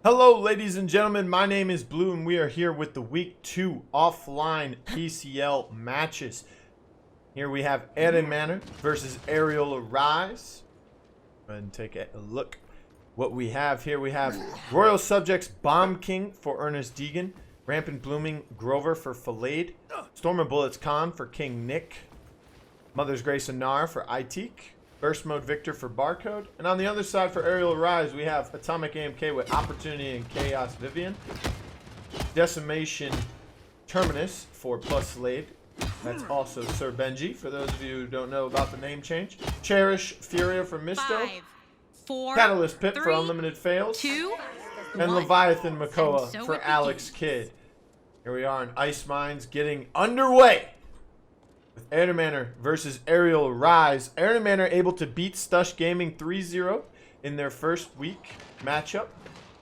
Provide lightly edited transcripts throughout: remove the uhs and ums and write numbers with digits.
Hello ladies and gentlemen, my name is Blue and we are here with the week 2 offline PCL matches. Here we have Ehrenmanner versus Arial Arise. Go ahead and take a look what we have here. We have Royal Subjects Bomb King for Urnxssdegen, Rampant Blooming Grover for Falade, Storm of Bullets Khan for King Nick, Mother's Grace Anar for iTeeeck, Burst Mode Victor for Nbarrcode, and on the other side for Arial Arise we have Atomic AMK with Opportunity and Chaos Vivian, Decimation Terminus for PlusLaid, that's also Sir Benji for those of you who don't know about the name change, Cherish Furia for Mystooo, 5, 4, Catalyst Pip 3, for UnlimitedFails, 2, and 1. Leviathan Makoa And so for it Alex begins. Kidd. Here we are in Ice Mines getting underway with Ehrenmanner versus Arial Arise. Ehrenmanner able to beat Stush Gaming 3-0 in their first week matchup.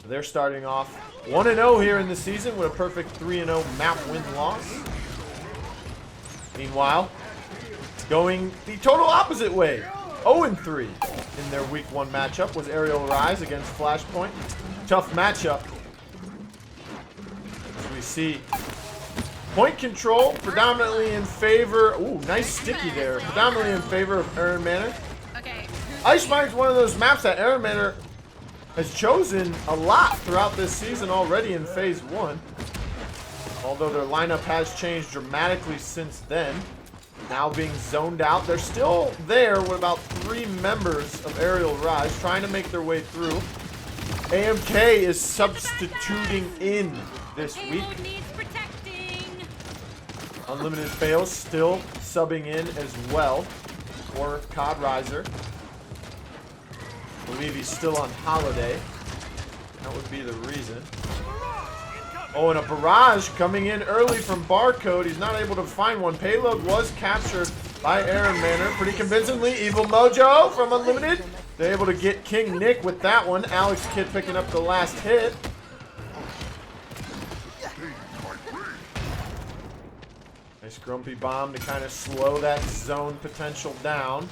They're starting off 1-0 here in the season with a perfect 3-0 map win-loss. Meanwhile, it's going the total opposite way. 0-3 in their week 1 matchup was Arial Arise against Flashpoint. Tough matchup. As we see point control predominantly in favor. Ooh, nice sticky there. Predominantly in favor of Ehrenmanner. Okay. Ice Mine's one of those maps that Ehrenmanner has chosen a lot throughout this season already in Phase 1. Although their lineup has changed dramatically since then. Now being zoned out. They're still there with about 3 members of Arial Rise trying to make their way through. AMK is substituting in this week. Needs protecting. UnlimitedFails still subbing in as well for COD Riser. I believe he's still on holiday. That would be the reason. Oh, and a barrage coming in early from Nbarrcode. He's not able to find one. Payload was captured by Ehrenmanner pretty convincingly. Evil Mojo from Unlimited. They're able to get King Nick with that one. Alex Kidd picking up the last hit. Nice grumpy bomb to kind of slow that zone potential down.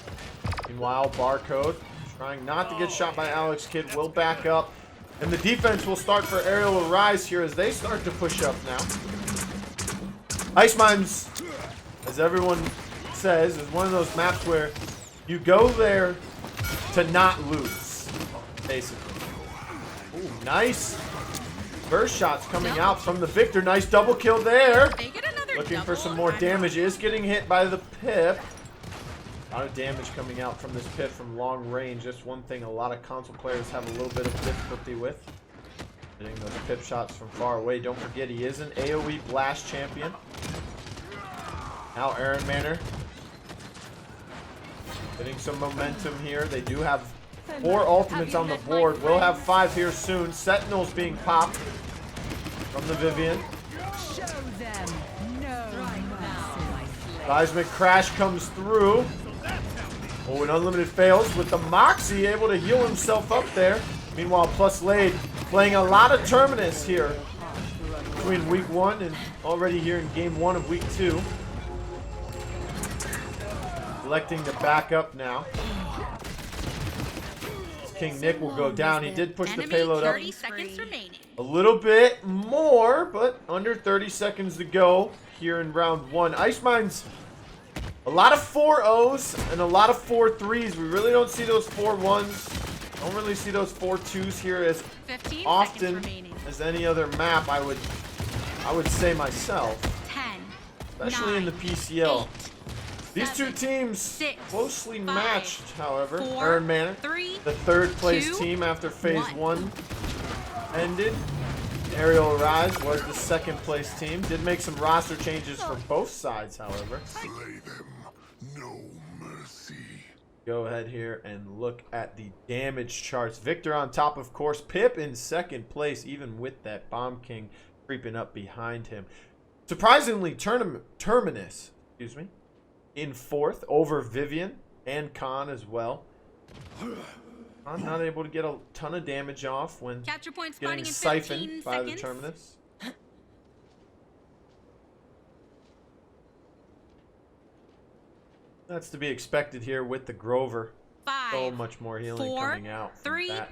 Meanwhile, Nbarrcode trying not to get shot by Alex Kidd will back up. And the defense will start for Arial Arise here as they start to push up now. Ice Mines, as everyone says, is one of those maps where you go there to not lose, basically. Ooh, nice burst shots coming out from the Victor. Nice double kill there. They get another Looking for double. some more damage. Is getting hit by the Pip. A lot of damage coming out from this Pip from long range. That's one thing a lot of console players have a little bit of difficulty with. Hitting those Pip shots from far away. Don't forget he is an AoE Blast champion. Now Ehrenmanner getting some momentum here. They do have 4 ultimates on the board. We'll have 5 here soon. Sentinels being popped from the Vivian. Show them no mercy. Seismic Crash comes through. Oh, and UnlimitedFails with the Moxie able to heal himself up there. Meanwhile, PlusLaid playing a lot of Terminus here between week 1 and already here in game 1 of week 2. Electing to back up now. King Nick will go down. He did push the Enemy payload up 30 seconds remaining. a little bit more, but under 30 seconds to go here in round 1. Ice Mines, a lot of 4-0s and a lot of 4-3s. We really don't see those 4-1s. Don't really see those 4-2s here as 15 often seconds remaining. as any other map, I would say myself. 10, Especially in the 9, PCL. 8, These 2 7, teams 6, closely 5, matched, however. 4, Ehrenmanner, 3, the 3rd place 2, team after Phase 1. 1 ended. Arial Arise was the 2nd place team. Did make some roster changes for both sides, however. Slay them, no mercy. Go ahead here and look at the damage charts. Victor on top, of course. Pip in 2nd place, even with that Bomb King creeping up behind him. Surprisingly, Terminus, in 4th over Vivian and Khan as well. I'm not able to get a ton of damage off when Capture point spawning getting in siphoned 15 by the seconds. Terminus. That's to be expected here with the Grover. 5, So much more healing 4, coming out from 3, that.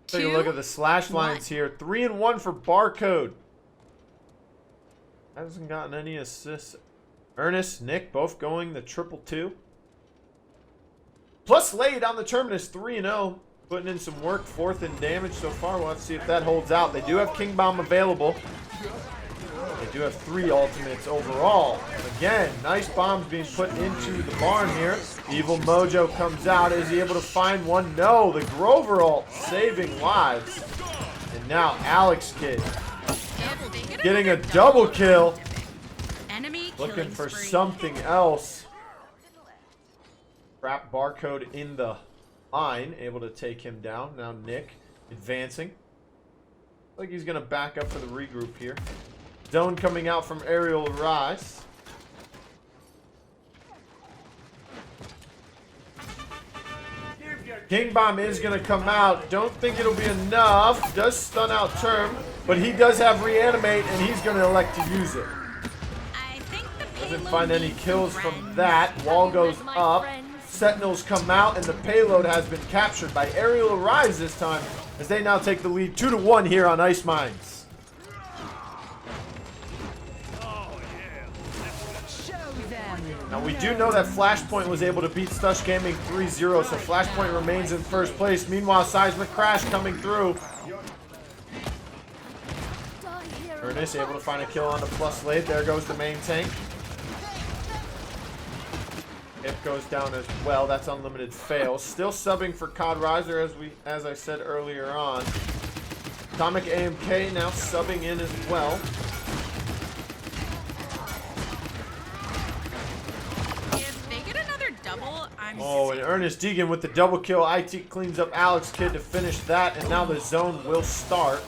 Take a look at the slash lines here. 3 and 1 for Nbarrcode. Hasn't gotten any assists. Ernest, Nick, both going the 2-2. PlusLaid on the terminus, 3-0. Putting in some work, 4th in damage so far. We'll have to see if that holds out. They do have King Bomb available. They do have 3 ultimates overall. Again, nice bombs being put into the barn here. Evil Mojo comes out. Is he able to find one? No. The Grover ult saving lives. And now iTeeeck getting a double kill. Looking for something else. Trap Nbarrcode in the line. Able to take him down. Now Nick advancing. Like he's going to back up for the regroup here. Zone coming out from Arial Arise. King Bomb is going to come out. Don't think it'll be enough. Does stun out Term, but he does have Reanimate, and he's going to elect to use it. Doesn't find any kills from that. Wall goes up. Sentinels come out, and the payload has been captured by Arial Arise this time, as they now take the lead 2-1 here on Ice Mines. Now we do know that Flashpoint was able to beat Stush Gaming 3-0, so Flashpoint remains in first place. Meanwhile, Seismic Crash coming through. Ernest able to find a kill on the PlusLaid. There goes the main tank. It goes down as well. That's UnlimitedFails. Still subbing for COD Riser as I said earlier on. Atomic AMK now subbing in as well. Oh, and Urnxssdegen with the double kill. iTeeeck cleans up iTeeeck to finish that, and now the zone will start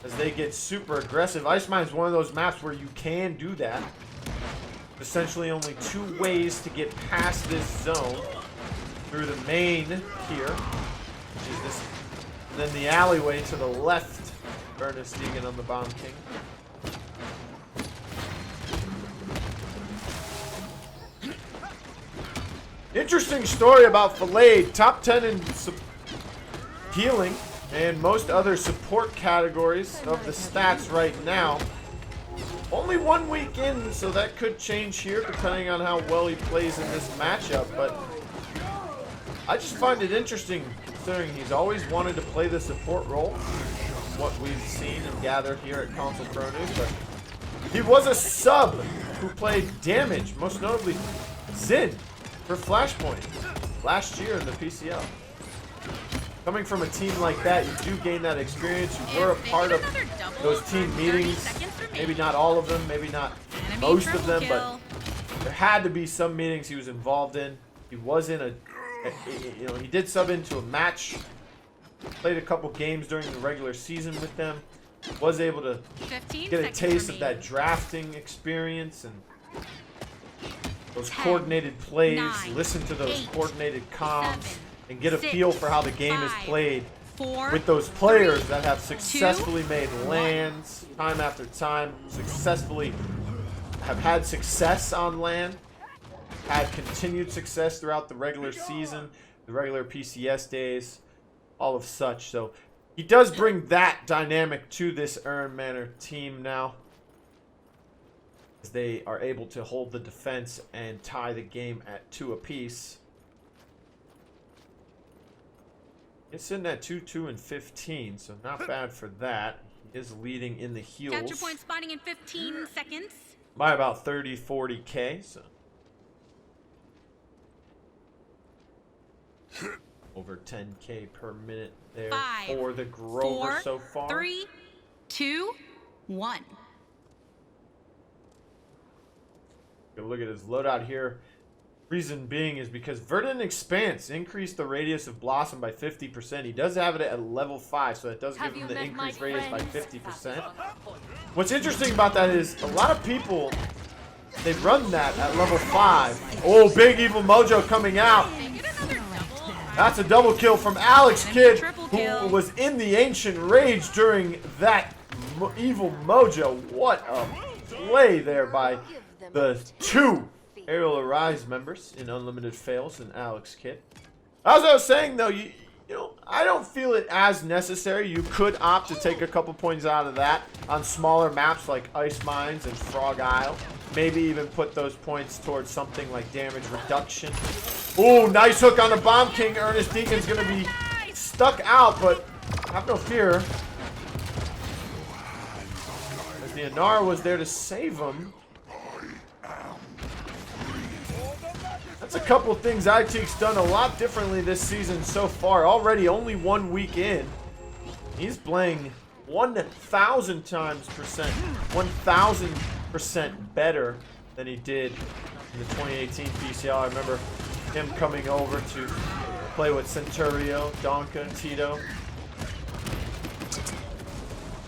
as they get super aggressive. Ice Mine is one of those maps where you can do that. Essentially only 2 ways to get past this zone. Through the main here, which is this, and then the alleyway to the left. Urnxssdegen on the Bomb King. Interesting story about Falade. Top 10 in healing and most other support categories of the stats right now. Only 1 week in, so that could change here depending on how well he plays in this matchup. But I just find it interesting considering he's always wanted to play the support role. What we've seen and gathered here at ConsoleProNews. But he was a sub who played damage, most notably Zin for Flashpoint last year in the PCL. Coming from a team like that, you do gain that experience. You were a part of those team meetings. Maybe not all of them, maybe not most of them, but there had to be some meetings he was involved in. He was in he did sub into a match. Played a couple games during the regular season with them. Was able to get a taste of that drafting experience and those coordinated plays, listen to those coordinated comms, and get a feel for how the game is played with those players that have successfully made lands time after time, successfully have had success on LAN, had continued success throughout the regular season, the regular PCS days, all of such. So he does bring that dynamic to this Ehrenmanner team now, as they are able to hold the defense and tie the game at 2 apiece. It's sitting at 2-2 and 15, so not bad for that. He is leading in the heals. Capture point spawning in 15 seconds. By about 30-40K, so over 10K per minute there for the Grover so far. 3, 2, 1. Look at his loadout here. Reason being is because Verdant Expanse increased the radius of Blossom by 50%. He does have it at level 5, so that does give him the increased radius by 50%. What's interesting about that is a lot of people, they run that at level 5. Oh, Big Evil Mojo coming out. That's a double kill from iTeeeck, who was in the Ancient Rage during that Evil Mojo. What a play there by the 2 Arial Arise members in UnlimitedFails and iTeeeck. As I was saying though, you know, I don't feel it as necessary. You could opt to take a couple points out of that on smaller maps like Ice Mines and Frog Isle. Maybe even put those points towards something like damage reduction. Ooh, nice hook on the Bomb King. Urnxssdegen's going to be stuck out, but have no fear. As the Anar was there to save him. That's a couple things iTeeeck's done a lot differently this season so far. Already only 1 week in. He's playing 1,000% better than he did in the 2018 PCL. I remember him coming over to play with Centurio, Donka, Tito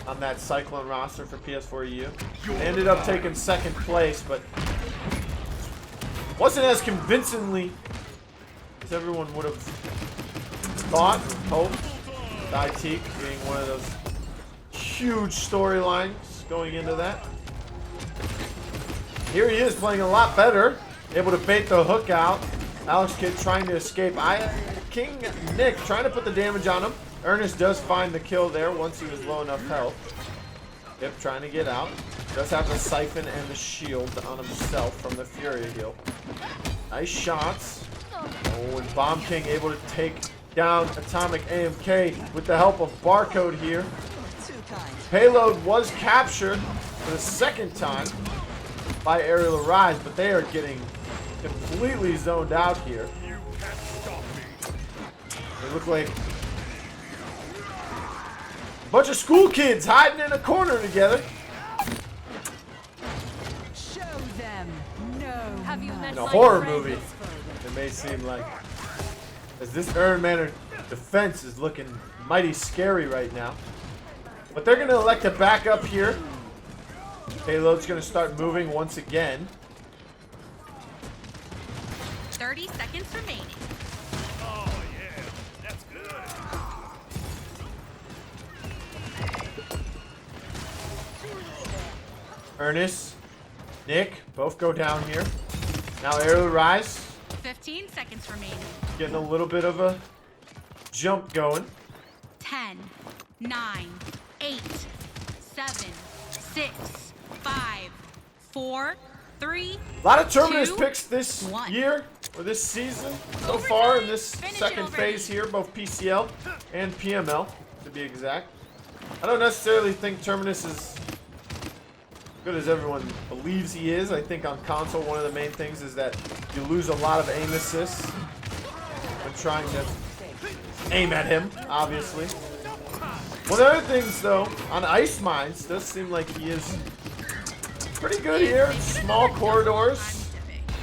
on that Cyclone roster for PS4 EU. They ended up taking 2nd place, but wasn't as convincingly as everyone would have thought or hoped. With iTeeeck being one of those huge storylines going into that. Here he is playing a lot better, able to bait the hook out. Alex Kidd trying to escape. King Nick trying to put the damage on him. Urnxss does find the kill there once he was low enough health. Yep, trying to get out. Does have the Siphon and the shield on himself from the Fury heal. Nice shots. Oh, and Bomb King able to take down Atomic AMK with the help of Nbarrcode here. Payload was captured for the 2nd time by Arial Arise, but they are getting completely zoned out here. They look like a bunch of school kids hiding in a corner together. Show them no. Have you met In a my horror friend? movie, it may seem like. As this Ehrenmanner defense is looking mighty scary right now. But they're going to elect to back up here. Payload's going to start moving once again. 30 seconds remaining. Oh, yeah. That's good. Urnxss, Nick, both go down here. Now Arial Arise, 15 seconds remaining. getting a little bit of a jump going. 10, 9, 8, 7, 6, 5, 4, 3. A lot of Terminus 2, picks this 1. year, or this season, so far in this Finish it 2nd already. phase here, both PCL and PML, to be exact. I don't necessarily think Terminus is good as everyone believes he is. I think on console, one of the main things is that you lose a lot of aim assists when trying to aim at him, obviously. One of the other things, though, on Ice Mines, does seem like he is pretty good here. Small corridors,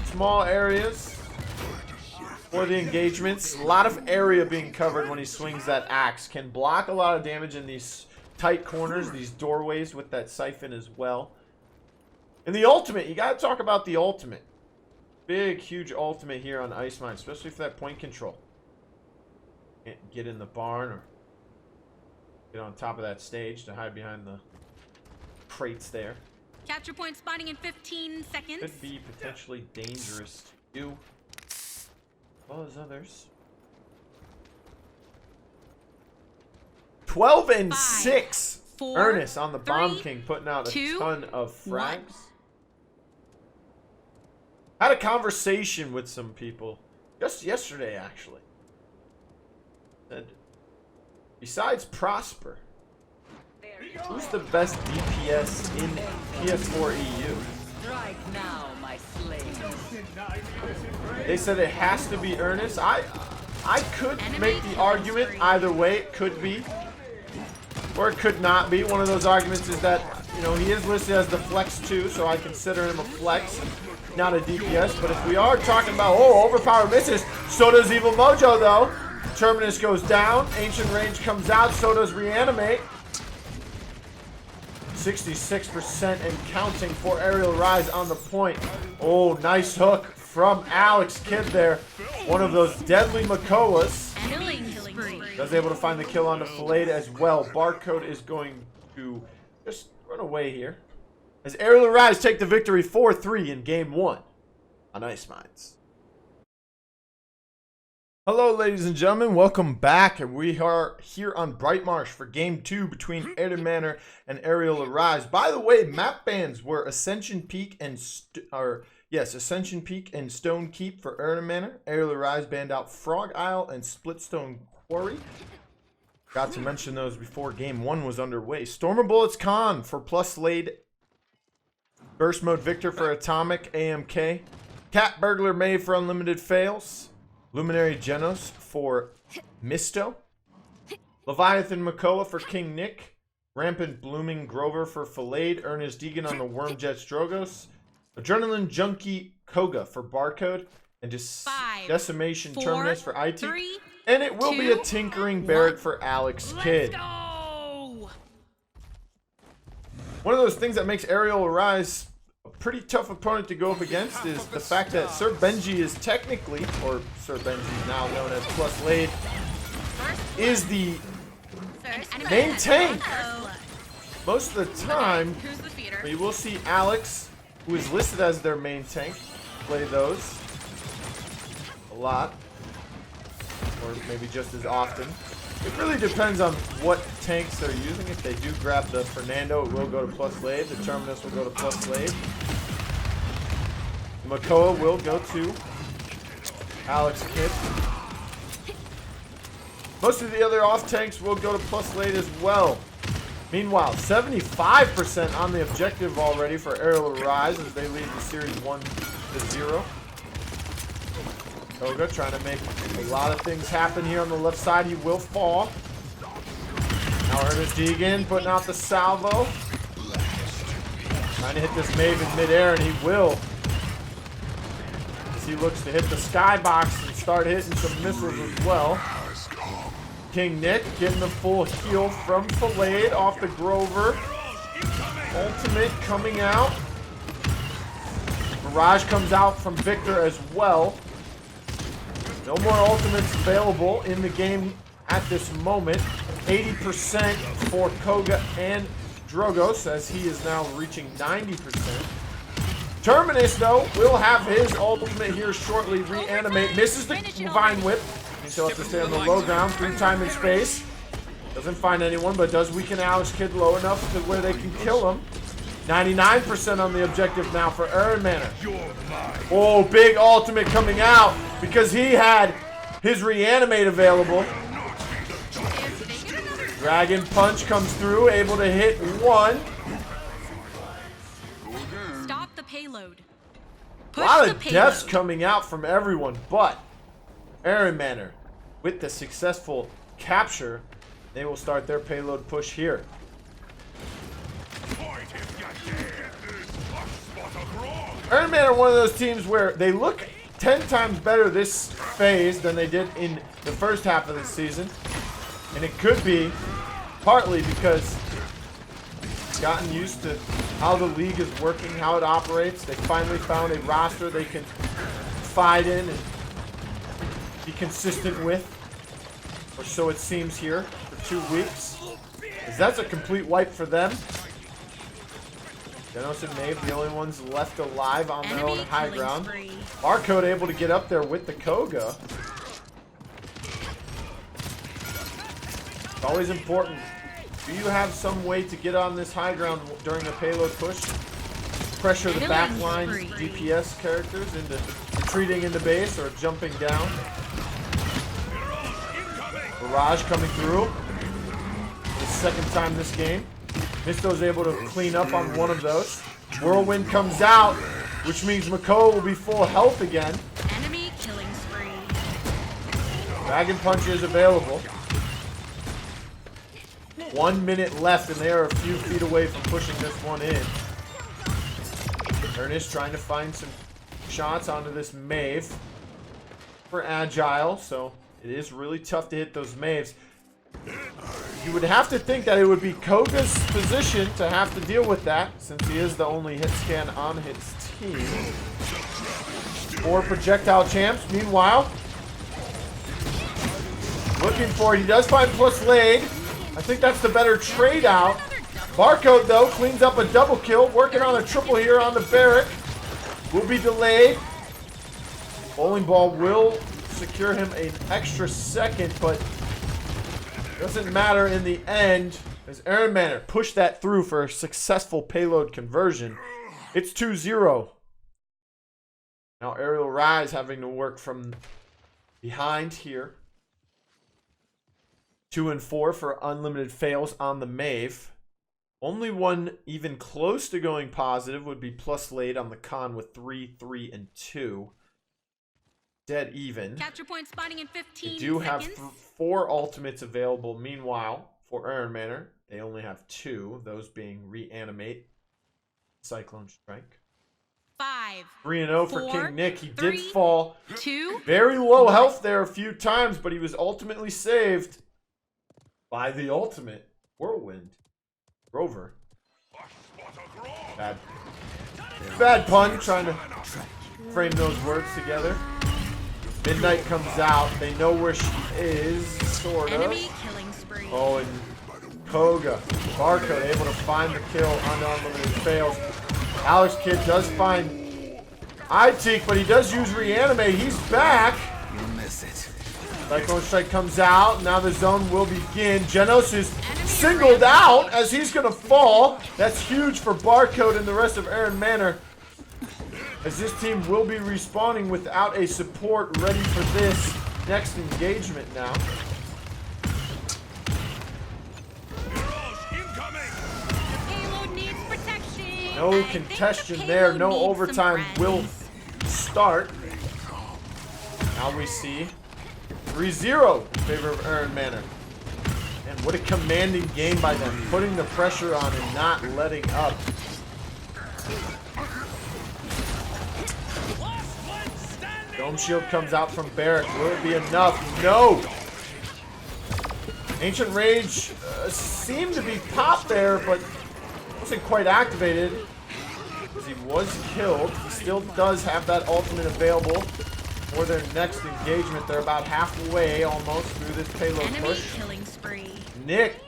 small areas for the engagements. A lot of area being covered when he swings that axe. Can block a lot of damage in these tight corners, these doorways with that Siphon as well. And the ultimate, you gotta talk about the ultimate. Big, huge ultimate here on Ice Mine, especially for that point control. Can't get in the barn or get on top of that stage to hide behind the crates there. Capture point spawning in 15 seconds. Could be potentially dangerous to you, as well as others. 12 and 5, 6. 4, Urnxss on the Bomb 3, King putting out a 2, ton of 1. frags. Had a conversation with some people just yesterday, actually. Said, besides Prosper, who's the best DPS in PS4 EU? Strike now, my slave. They said it has to be Urnxss. I could make the argument either way. It could be, or it could not be. One of those arguments is that, you know, he is listed as the flex 2, so I consider him a flex, not a DPS. But if we are talking about, oh, overpowered misses, so does Evil Mojo, though. Terminus goes down, Ancient Range comes out, so does Reanimate. 66% and counting for Arial Rise on the point. Oh, nice hook from Alex Kidd there. One of those deadly Makoas. Killing spree. Was able to find the kill on the Falade as well. Nbarrcode is going to just run away here, as Arial Arise take the victory 4-3 in game 1 on Ice Mines. Hello, ladies and gentlemen. Welcome back. And we are here on Brightmarsh for Game 2 between Ehrenmanner and Arial Arise. By the way, map bans were Ascension Peak and Ascension Peak and Stone Keep for Ehrenmanner. Arial Arise banned out Frog Isle and Splitstone Quarry. Got to mention those before Game 1 was underway. Stormer Bullets Con for PlusLaid. Burst Mode Victor for Atomic AMK. Cat Burglar May for UnlimitedFails. Luminary Genos for Mystooo. Leviathan Makoa for King Nick. Rampant Blooming Grover for Falade. Urnxssdegen on the Wormjets Drogos. Adrenaline Junkie Koga for Nbarrcode. And Decimation Terminus for iTeeeck. And it will be a Tinkering Barrack for Alex Kidd. One of those things that makes Arial Arise a pretty tough opponent to go up against is the fact that Sir Benji is technically, or Sir Benji now known as PlusLaid, is the main tank. Most of the time, we will see Alex, who is listed as their main tank, play those a lot, or maybe just as often. It really depends on what tanks they're using. If they do grab the Fernando, it will go to PlusLaid. The Terminus will go to PlusLaid. The Makoa will go to Alex Kidd. Most of the other off tanks will go to PlusLaid as well. Meanwhile, 75% on the objective already for Arial Arise as they lead the series 1-0. Koga trying to make a lot of things happen here on the left side. He will fall. Now Urnxssdegen putting out the salvo. Trying to hit this Mave in midair, and he will. As he looks to hit the skybox and start hitting some missiles as well. King Nick getting the full heal from Falade off the Grover. Ultimate coming out. Mirage comes out from Victor as well. No more ultimates available in the game at this moment. 80% for Koga and Drogos as he is now reaching 90%. Terminus, though, will have his ultimate here shortly. Reanimate. Misses the Vine Whip. He'll have to stay on the low ground through time and space. Doesn't find anyone, but does weaken Alex Kidd low enough to where they can kill him. 99% on the objective now for Ehrenmanner. Oh, big ultimate coming out because he had his reanimate available. Dragon Punch comes through, able to hit one. Stop the payload. A lot of deaths coming out from everyone, but Ehrenmanner, with the successful capture, they will start their payload push here. Ehrenmanner are one of those teams where they look 10 times better this phase than they did in the first half of the season. And it could be partly because they've gotten used to how the league is working, how it operates. They finally found a roster they can fight in and be consistent with. Or so it seems here for 2 weeks. Because that's a complete wipe for them. Genos and Mave, the only ones left alive on their own high ground. Nbarrcode able to get up there with the Koga. It's always important. Do you have some way to get on this high ground during a payload push? Pressure the backline DPS characters into retreating into base or jumping down. Mirage coming through. For the second time this game. Mystoo's able to clean up on one of those. Whirlwind comes out, which means Makoa will be full health again. Enemy killing spree. Dragon Punch is available. 1 minute left, and they are a few feet away from pushing this one in. Ernest trying to find some shots onto this Mave for Agile, so it is really tough to hit those Maves. You would have to think that it would be Koga's position to have to deal with that, since he is the only hit scan on his team. 4 projectile champs. Meanwhile, looking for it. He does find PlusLaid. I think that's the better trade out. Nbarrcode, though, cleans up a double kill. Working on a triple here on the Barrack. Will be delayed. Bowling ball will secure him an extra second, but doesn't matter in the end as Ehrenmanner pushed that through for a successful payload conversion. It's 2-0. Now Arial Arise having to work from behind here. 2 and 4 for UnlimitedFails on the Mave. Only one even close to going positive would be PlusLaid on the Con with 3, 3, and 2. Dead even. Capture point spawning in 15 They do have seconds. 4 ultimates available. Meanwhile, for Ehrenmanner, they only have 2. Those being Reanimate, Cyclone Strike. 5, 3-0 for 4, King Nick. He 3, did fall 2. very low health there a few times, but he was ultimately saved by the ultimate Whirlwind. Rover. Bad pun, trying to frame those words together. Midnight comes out. They know where she is, sort of. Enemy killing spree. Oh, and Koga, Nbarrcode able to find the kill on UnlimitedFails. Alex Kid does find iTeeeck, but he does use Reanimate. He's back. You'll miss it. Cyclone Strike comes out. Now the zone will begin. Genos is singled out as he's going to fall. That's huge for Nbarrcode and the rest of Ehrenmanner, as this team will be respawning without a support ready for this next engagement now. Payload needs protection. No I think contention the there. payload No needs overtime some will friends. start. Now we see 3-0 in favor of Ehrenmanner. And what a commanding game by them, putting the pressure on and not letting up. Dome Shield comes out from Barrack. Will it be enough? No! Ancient Rage seemed to be popped there, but wasn't quite activated, as he was killed. He still does have that ultimate available for their next engagement. They're about halfway almost through this payload Enemy push. killing spree. Nick,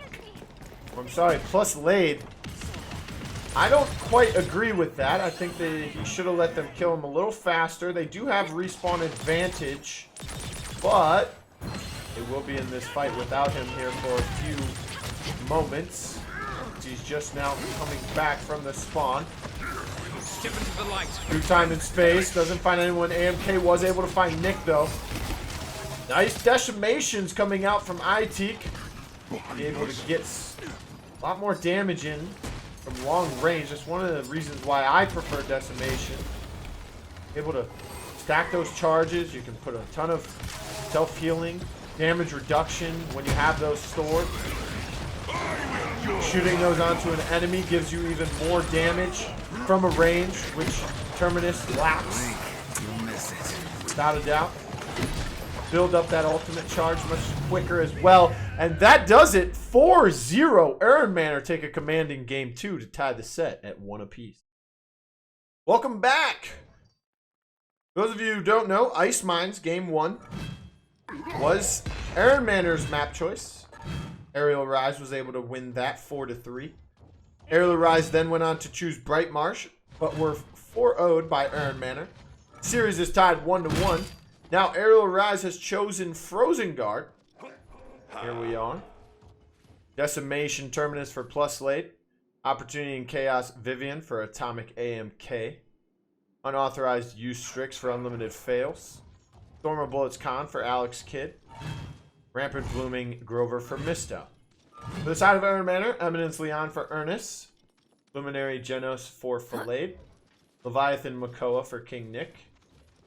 I'm sorry, PlusLaid. I don't quite agree with that. I think he should have let them kill him a little faster. They do have respawn advantage, but they will be in this fight without him here for a few moments. He's just now coming back from the spawn. Step into the light. Through time and space, doesn't find anyone. AMK was able to find Nick though. Nice decimations coming out from iTeeeck. Be able to get a lot more damage in from long range. That's one of the reasons why I prefer decimation. Able to stack those charges. You can put a ton of self-healing, damage reduction when you have those stored. Shooting those onto an enemy gives you even more damage from a range, which Terminus lacks. You'll miss it. Without a doubt. Build up that ultimate charge much quicker as well. And that does it. 4-0. Ehrenmanner take a commanding game 2 to tie the set at 1 apiece. Welcome back. Those of you who don't know, Ice Mines game 1 was Ehrenmanner's map choice. Arial Arise was able to win that 4-3. Arial Arise then went on to choose Bright Marsh, but were 4-0'd by Ehrenmanner. Series is tied 1-1. Now Arial Arise has chosen Frozen Guard. Here we are. Decimation Terminus for PlusLaid. Opportunity and Chaos Vivian for Atomic AMK. Unauthorized Use Strix for UnlimitedFails. Storm of Bullets Con for Alex Kidd. Rampant Blooming Grover for Mystooo. For the side of Ehrenmanner, Eminence Leon for Urnxss. Luminary Genos for Falade. Leviathan Makoa for King Nick.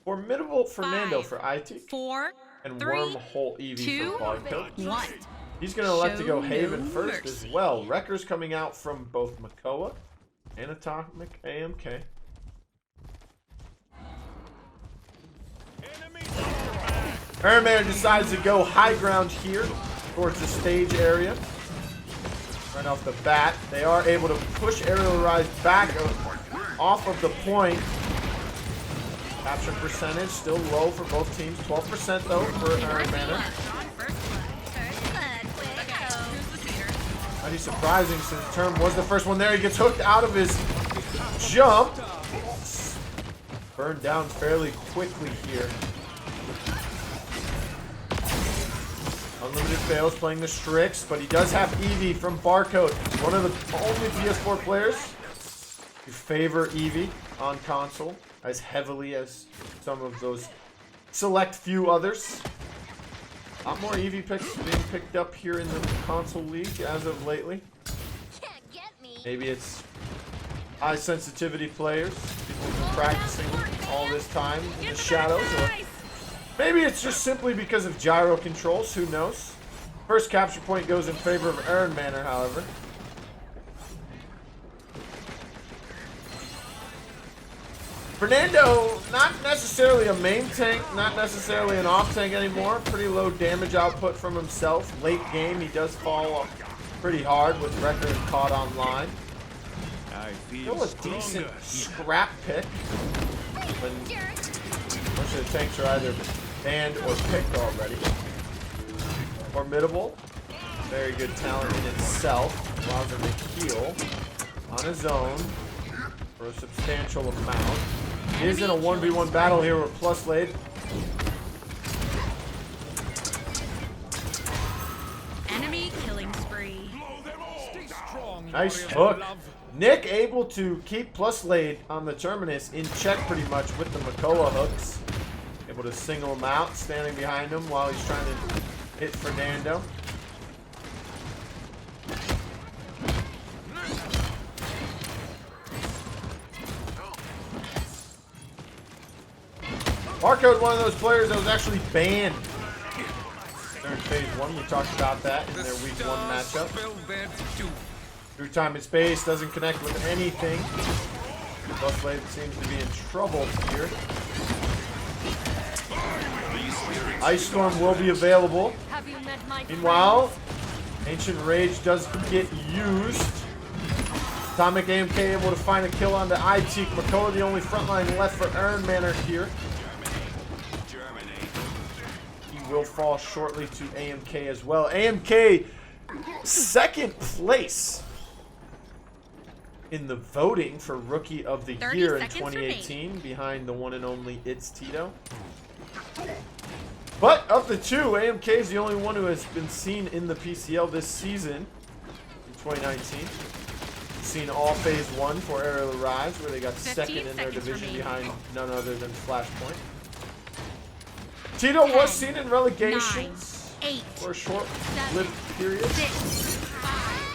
Formidable Fernando 5, for iTeeeck. 4, And 3, Wormhole Eevee 2, for Nbarrcode. 1. He's going to elect to go Show Haven no first mercy. as well. Wreckers coming out from both Makoa and Atomic AMK. Ehrenmanner decides to go high ground here towards the stage area. Right off the bat, they are able to push Arial Arise back off of the point. Capture percentage still low for both teams. 12% though for Ehrenmanner. Mighty surprising since Term was the first one there. He gets hooked out of his jump. Burned down fairly quickly here. UnlimitedFails playing the Strix, but he does have Eevee from Nbarrcode. One of the only PS4 players who favor Eevee on console as heavily as some of those select few others. A lot more Eevee picks being picked up here in the console league as of lately. Can't get me. Maybe it's high sensitivity players, people who've been practicing all this time in the shadows, or maybe it's just simply because of gyro controls, who knows. First capture point goes in favor of Ehrenmanner, however. Fernando, not necessarily a main tank, not necessarily an off tank anymore. Pretty low damage output from himself. Late game, he does fall off pretty hard with Wrecker and Caught online. Still a decent scrap pick. When most of the tanks are either banned or picked already. Formidable. Very good talent in itself. Allows him to heal on his own for a substantial amount. He is in a 1v1 battle here with PlusLaid. Enemy killing spree. Nice hook. Nick able to keep PlusLaid on the Terminus in check pretty much with the Makoa hooks. Able to single him out, standing behind him while he's trying to hit Fernando. Nbarrcode, one of those players that was actually banned during Phase 1. We talked about that in their Week 1 matchup. Through time and space, doesn't connect with anything. PlusLaid seems to be in trouble here. Ice Storm will be available. Meanwhile, Ancient Rage does get used. Atomic AMK able to find a kill onto iTeeeck. Makoa, the only frontline left for Ehrenmanner here. He will fall shortly to AMK as well. AMK, second place in the voting for Rookie of the Year in 2018, behind the one and only It's Tito. But of the two, AMK is the only one who has been seen in the PCL this season, in 2019. We've seen all Phase 1 for Arial Arise, where they got second in their division behind none other than Flashpoint. Tito was seen in relegation for a short-lived period.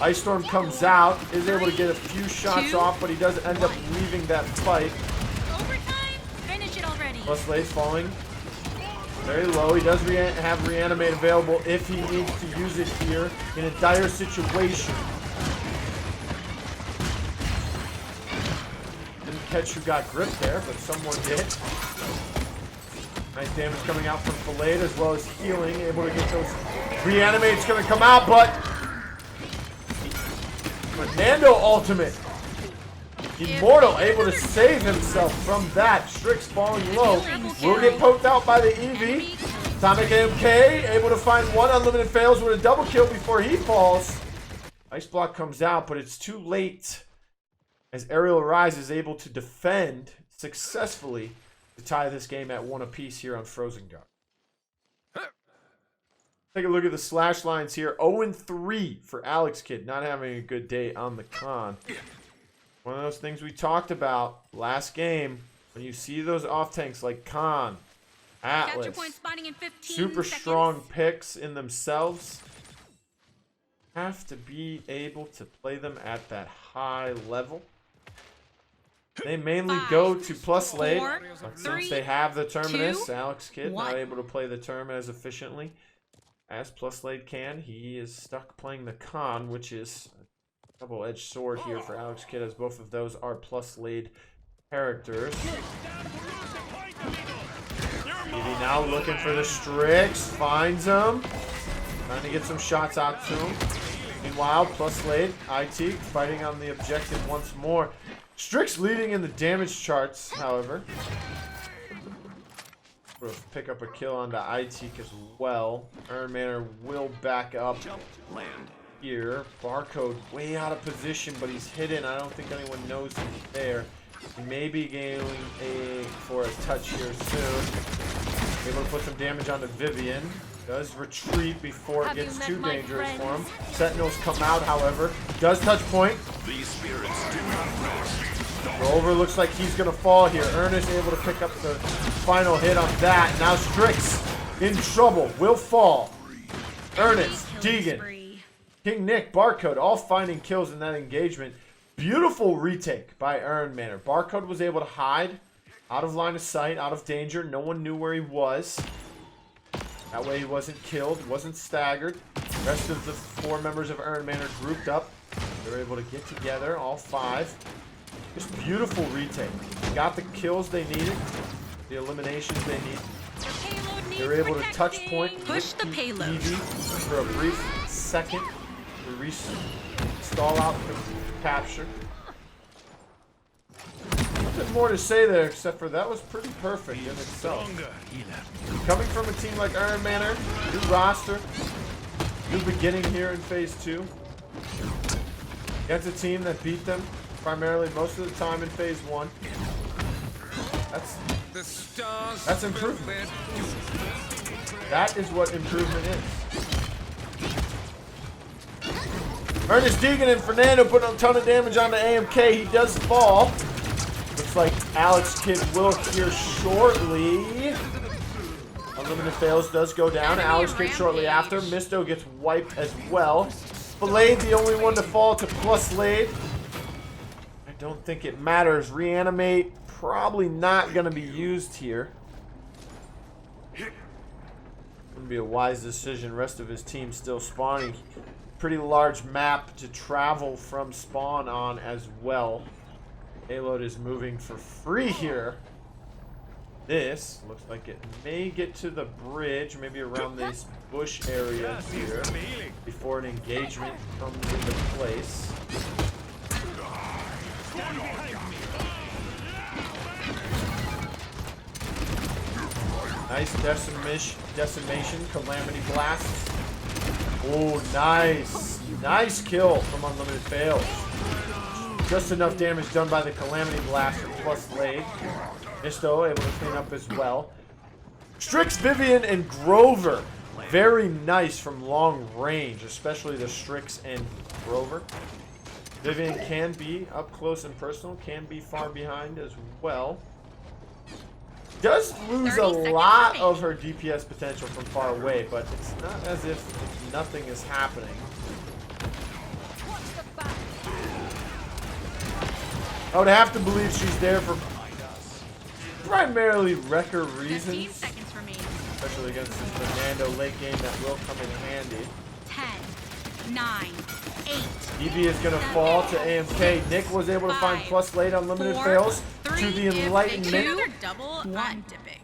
Ice Storm comes out, is able to get a few shots off, but he does end up leaving that fight. Overtime. Finish it already. PlusLaid's falling very low. He does have Reanimate available if he needs to use it here in a dire situation. Didn't catch who got gripped there, but someone did. Nice damage coming out from Falade as well as healing. Able to get those. Reanimate's going to come out, but Fernando ultimate. Immortal able to save himself from that. Strix falling low. Will get poked out by the Eevee. Atomic AMK able to find one. UnlimitedFails with a double kill before he falls. Ice Block comes out, but it's too late as Arial Arise is able to defend successfully to tie this game at 1 apiece here on Frozen Guard. Take a look at the slash lines here. 0-3 for Alex Kidd. Not having a good day on the con. One of those things we talked about last game. When you see those off tanks like Khan, Atlas, super strong picks in themselves, have to be able to play them at that high level. They mainly go to PlusLaid, but since they have the Terminus, Alex Kidd not able to play the Term as efficiently as PlusLaid can. He is stuck playing the Con, which is a double-edged sword here for Alex Kidd, as both of those are PlusLaid characters. Eevee now looking for the Strix, finds him, trying to get some shots out to him. Meanwhile, PlusLaid, iTeeeck fighting on the objective once more. Strix leading in the damage charts, however. We'll pick up a kill onto iTeeeck as well. Ehrenmanner will back up here. Nbarrcode way out of position, but he's hidden. I don't think anyone knows he's there. He may be going for a touch here soon. Able to put some damage onto Vivian. Does retreat before it Have you gets met too my dangerous for him. friends? Sentinels come out, however. Does touch point. These spirits do not rest. Rover looks like he's going to fall here. Urnxss able to pick up the final hit on that. Now Strix in trouble. Will fall. Urnxssdegen, Spree. King Nick, Nbarrcode, all finding kills in that engagement. Beautiful retake by Ehrenmanner. Nbarrcode was able to hide out of line of sight, out of danger. No one knew where he was. That way he wasn't killed, wasn't staggered. The rest of the 4 members of Ehrenmanner grouped up. They were able to get together, all 5. Just beautiful retake. Got the kills they needed, the eliminations they need. The payload needs They were able to touch protecting. point. Push the with payload. EV for a brief second to stall out the capture. Nothing more to say there except for that was pretty perfect in itself. Coming from a team like Ehrenmanner, new roster, new beginning here in Phase 2. Against a team that beat them primarily most of the time in Phase 1. The stars That's fill improvement. their doom. That is what improvement is. Urnxssdegen and Fernando putting a ton of damage on the AMK. He does fall. Looks like Alex Kidd will here shortly. UnlimitedFails does go down. Enemy Alex Kidd shortly rampage. after. Mystooo gets wiped as well. Falade, the only one to fall to PlusLaid. I don't think it matters. Reanimate, probably not going to be used here. Wouldn't be a wise decision. Rest of his team still spawning. Pretty large map to travel from spawn on as well. Payload is moving for free here. This looks like it may get to the bridge, maybe around this bush area here, before an engagement comes into place. Nice decimation, calamity blast. Oh, nice. Nice kill from UnlimitedFails. Just enough damage done by the calamity blast from PlusLaid. Mystooo able to clean up as well. Strix, Vivian, and Grover. Very nice from long range, especially the Strix and Grover. Vivian can be up close and personal, can be far behind as well. Does lose a 30 seconds lot remaining. of her DPS potential from far away, but it's not as if nothing is happening. I would have to believe she's there for primarily wrecker 15 reasons, seconds remain. especially against this Fernando late game that will come in handy. 10, 9, 8. EV is going to fall to AMK. Nick was able to find PlusLaid UnlimitedFails to the Enlightenment. Another double. I'm dipping.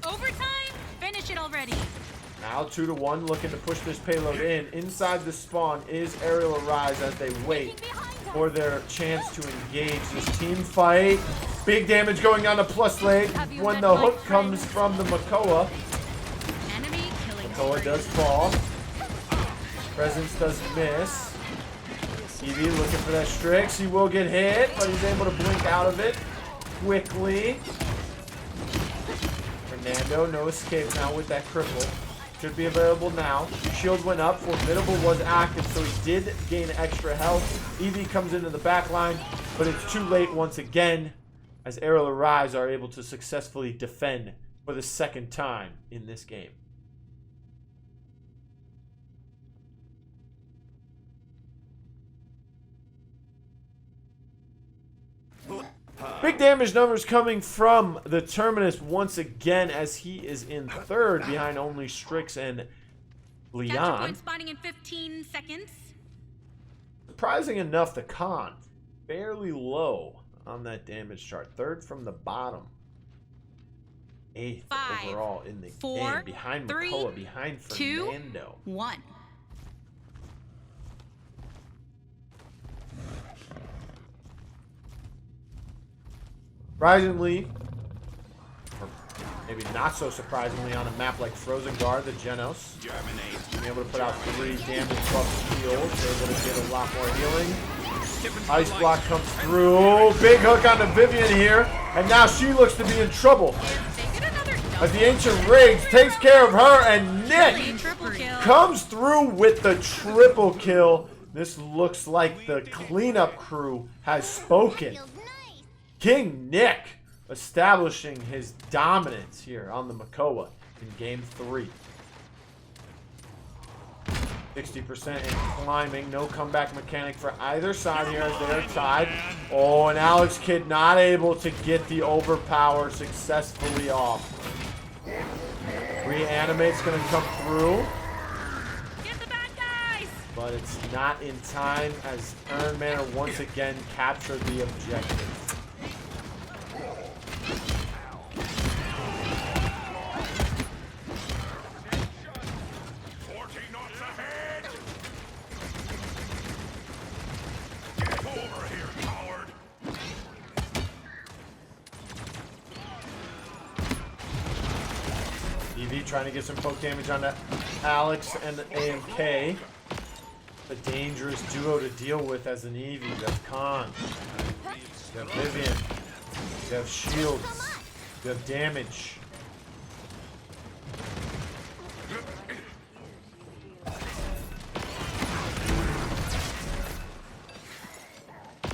Overtime. Finish it already. Now 2-1, looking to push this payload in. Inside the spawn is Arial Arise as they wait for their chance to engage this team fight. Big damage going on to PlusLaid when the hook comes from the Makoa. Enemy killing Makoa spree. does fall. Presence does miss. EV looking for that Strix. He will get hit, but he's able to blink out of it quickly. Fernando, no escape now with that cripple. Should be available now. Shield went up. Formidable was active, so he did gain extra health. EV comes into the back line, but it's too late once again, as Arial Arise are able to successfully defend for the second time in this game. Big damage numbers coming from the Terminus once again, as he is in third behind only Strix and Capture Leon. point spawning in 15 seconds. Surprising enough, the Con fairly low on that damage chart. Third from the bottom. 8th 5, overall in the 4, game. Behind 3, Makoa, behind 2, Fernando. 1. Surprisingly, or maybe not so surprisingly, on a map like Frozen Guard, the Genos, being able to put out 3 damage buff shields, they're able to get a lot more healing. Ice block comes through. Big hook onto Vivian here, and now she looks to be in trouble. If they get another as the Ancient Rage takes care of her, and Nick Triple kill. comes through with the triple kill. This looks like the cleanup crew has spoken. Feels nice. King Nick establishing his dominance here on the Makoa in game 3. 60% and climbing. No comeback mechanic for either side here as they're tied. Oh, and Alex Kidd not able to get the overpower successfully off. Reanimate's going to come through. Get the bad guys. But it's not in time as Ehrenmanner once again captured the objective. EV trying to get some poke damage onto Alex and AMK. A dangerous duo to deal with as an Eevee. You have Khan. You have Vivian. You have shields. You have damage.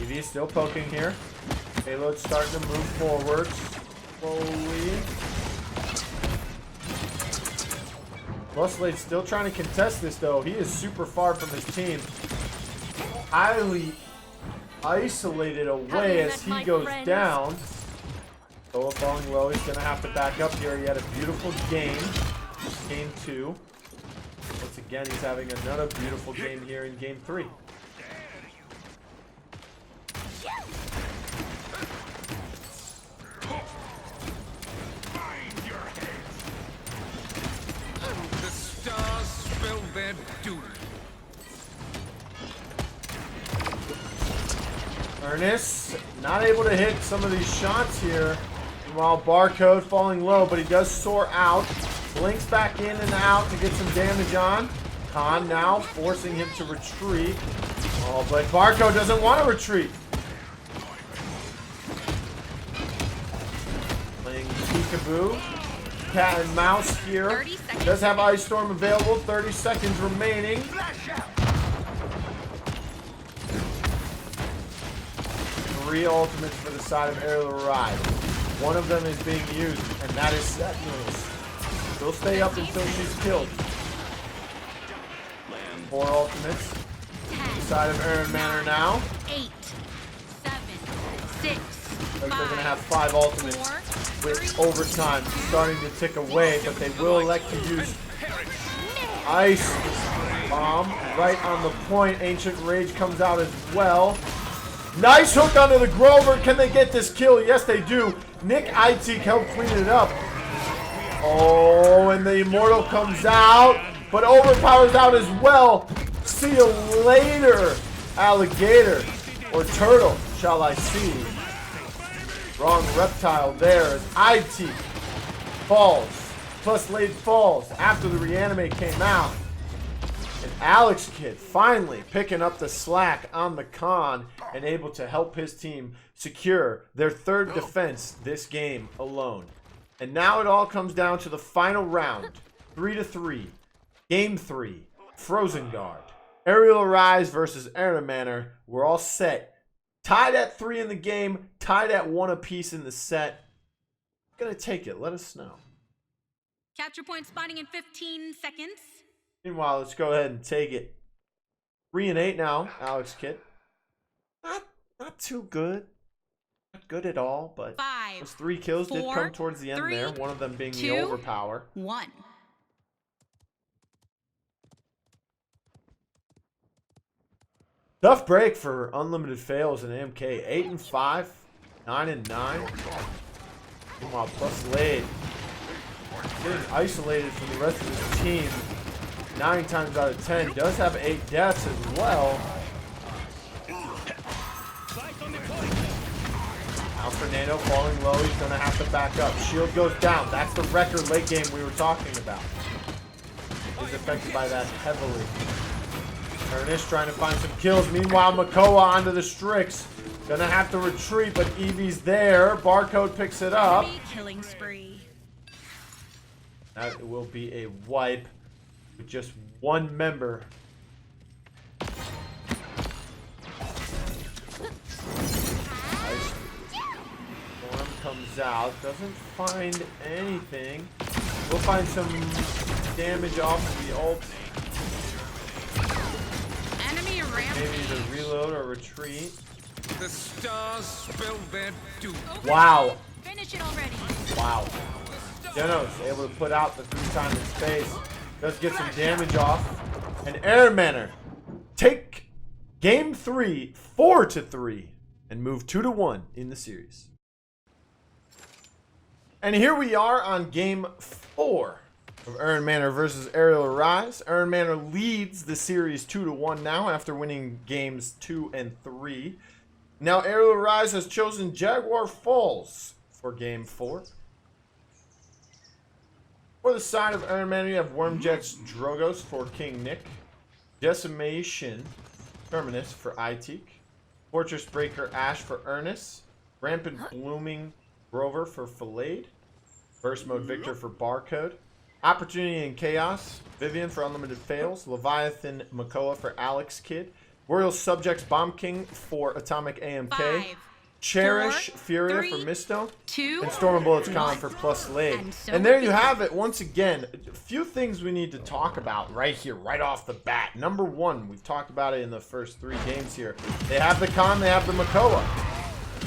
EV is still poking here. Payload's starting to move forward slowly. PlusLaid still trying to contest this though. He is super far from his team. Highly isolated away as he goes down. Soa falling low. He's going to have to back up here. He had a beautiful game. Game 2. Once again, he's having another beautiful game here in game 3. The stars spill their doom. Urnxss not able to hit some of these shots here. Meanwhile, Nbarrcode falling low, but he does soar out. Blinks back in and out to get some damage on. Khan now forcing him to retreat. Oh, but Nbarrcode doesn't want to retreat. Playing peekaboo. Cat and mouse here. 30 seconds. Does have Ice Storm available. 30 seconds remaining. Three ultimates for the side of Arial Arise. One of them is being used, and that is Sentinels. She'll stay up until she's killed. 4 ultimates. The side of Ehrenmanner now. 8, 7, 6, They're 5, going to have 5 ultimates 4, with overtime starting to tick away, but they will elect to use Ice Bomb right on the point. Ancient Rage comes out as well. Nice hook onto the Grover. Can they get this kill? Yes, they do. Nick iTeeeck helped clean it up. Oh, and the Immortal comes out, but overpowers out as well. See you later, alligator. Or turtle, shall I see. Wrong reptile there as iTeeeck falls. PlusLaid falls after the reanimate came out. And Alex Kidd finally picking up the slack on the con and able to help his team secure their 3rd defense this game alone. And now it all comes down to the final round. 3-3. Game 3. Frozen Guard. Arial Arise versus Ehrenmanner. We're all set. Tied at 3 in the game. Tied at 1 apiece in the set. Gonna take it. Let us know. Capture point spawning in 15 seconds. Meanwhile, let's go ahead and take it. 3-8 now, Alex Kidd. Not too good. Not good at all, but 5, those 3 kills did 4, come towards the end 3, there. One of them being 2, the overpower. 1. Tough break for UnlimitedFails and AMK. 8-5, 9-9. Meanwhile, PlusLaid getting isolated from the rest of his team 9 times out of 10. Does have 8 deaths as well. Now Fernando falling low. He's going to have to back up. Shield goes down. That's the record late game we were talking about. He's affected by that heavily. Urnxssdegen trying to find some kills. Meanwhile, Makoa onto the Strix. Gonna have to retreat, but Eevee's there. Nbarrcode picks it up. Killing spree. That will be a wipe with just one member. Storm comes out, doesn't find anything. We'll find some damage off of the ult. Enemy rampage. Maybe either reload or retreat. The stars spill their doom. Wow. Finish it already. Wow. Genos able to put out the 3 times in space. Does get some damage off. And Ehrenmanner take game 3, 4-3, and move 2-1 in the series. And here we are on game 4 of Ehrenmanner versus Arial Arise. Ehrenmanner leads the series 2-1 now after winning games 2 and 3. Now Arial Arise has chosen Jaguar Falls for game 4. For the side of Ehrenmanner, you have Wormjet's Drogos for King Nick, Decimation Terminus for iTeeeck, Fortress Breaker Ash for Urnxss, Rampant Blooming Grover for Falade, Burst Mode Victor for Nbarrcode, Opportunity and Chaos, Vivian for UnlimitedFails, Leviathan Makoa for Alex Kid, Royal Subjects Bomb King for Atomic AMK, 5, Cherish 4, Furia 3, for Mystooo, 2, and Storm and Bullets Con for PlusLaid. And there you have it. Once again, a few things we need to talk about right here, right off the bat. Number 1, we've talked about it in the first 3 games here. They have the Con, they have the Makoa.